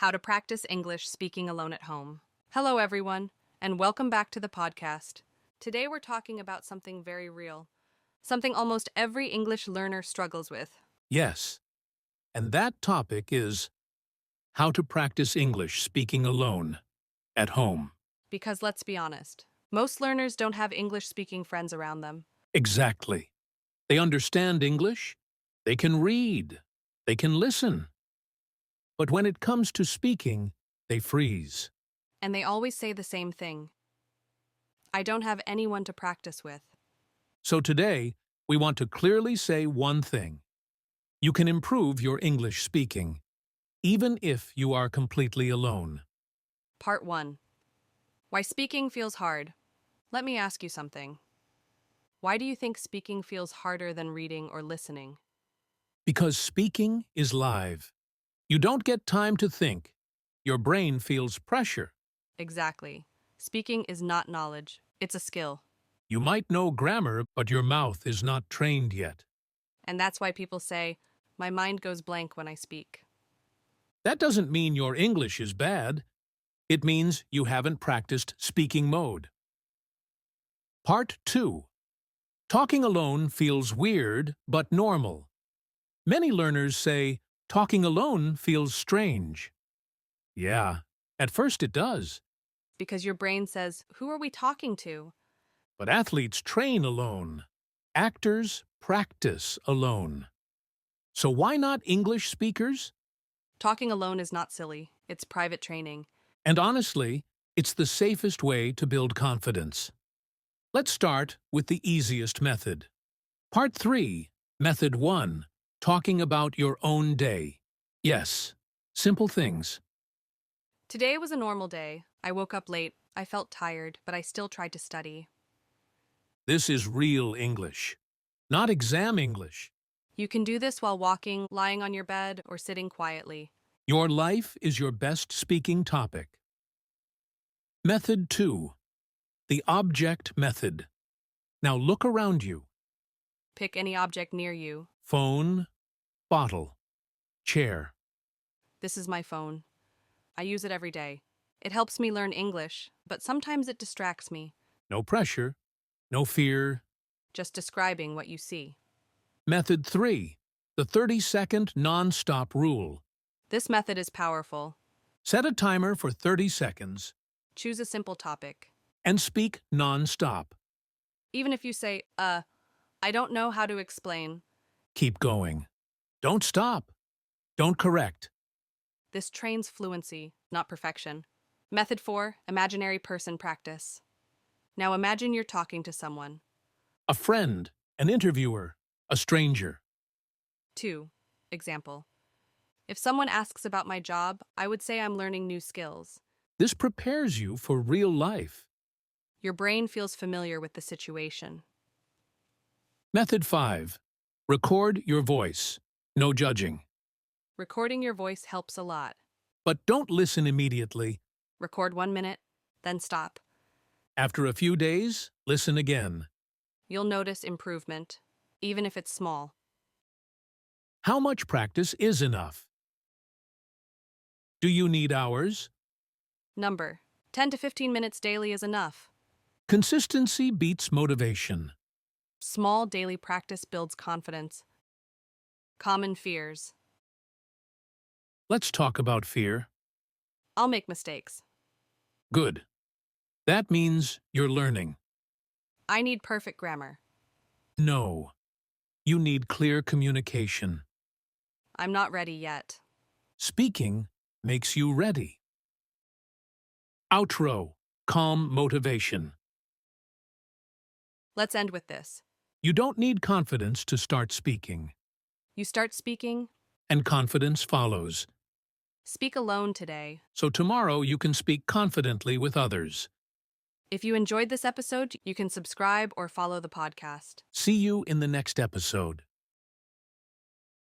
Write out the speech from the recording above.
How to Practice English Speaking Alone at Home. Hello, everyone, and welcome back to the podcast. Today we're talking about something very real, something almost every English learner struggles with. Yes, and that topic is how to practice English speaking alone at home. Because let's be honest, most learners don't have English-speaking friends around them. Exactly. They understand English, they can read, they can listen. But when it comes to speaking, they freeze. And they always say the same thing. I don't have anyone to practice with. So today, we want to clearly say one thing. You can improve your English speaking, even if you are completely alone. Part 1. Why speaking feels hard. Let me ask you something. Why do you think speaking feels harder than reading or listening? Because speaking is live. You don't get time to think. Your brain feels pressure. Exactly. Speaking is not knowledge, it's a skill. You might know grammar, but your mouth is not trained yet. And that's why people say, my mind goes blank when I speak. That doesn't mean your English is bad. It means you haven't practiced speaking mode. Part 2. Talking alone feels weird, but normal. Many learners say, talking alone feels strange. Yeah, at first it does. Because your brain says, who are we talking to? But athletes train alone. Actors practice alone. So why not English speakers? Talking alone is not silly, it's private training. And honestly, it's the safest way to build confidence. Let's start with the easiest method. Part 3, Method 1, talking about your own day. Yes, simple things. Today was a normal day. I woke up late, I felt tired, but I still tried to study. This is real English, not exam English. You can do this while walking, lying on your bed, or sitting quietly. Your life is your best speaking topic. Method 2, the object method. Now look around you. Pick any object near you. Phone, bottle, chair. This is my phone. I use it every day. It helps me learn English, but sometimes it distracts me, No pressure, no fear. just describing what you see. Method 3, the 30-second non-stop rule. This method is powerful. Set a timer for 30 seconds Choose a simple topic. and speak non-stop. Even if you say, I don't know how to explain, Keep going. Don't stop. Don't correct. this trains fluency, not perfection. Method 4, imaginary person practice. Now imagine you're talking to someone. A friend, an interviewer, a stranger. 2. Example. If someone asks about my job, I would say I'm learning new skills. This prepares you for real life. Your brain feels familiar with the situation. Method 5, record your voice. No judging. Recording your voice helps a lot. But don't listen immediately. Record 1 minute, then stop. After a few days, listen again. You'll notice improvement, even if it's small. How much practice is enough? Do you need hours? Number: 10 to 15 minutes daily is enough. Consistency beats motivation. Small daily practice builds confidence. Common fears. Let's talk about fear. I'll make mistakes. Good. That means you're learning. I need perfect grammar. No. You need clear communication. I'm not ready yet. Speaking makes you ready. Outro. Calm motivation. Let's end with this. You don't need confidence to start speaking, You start speaking, and confidence follows. speak alone today. So tomorrow you can speak confidently with others. If you enjoyed this episode, you can subscribe or follow the podcast. See you in the next episode.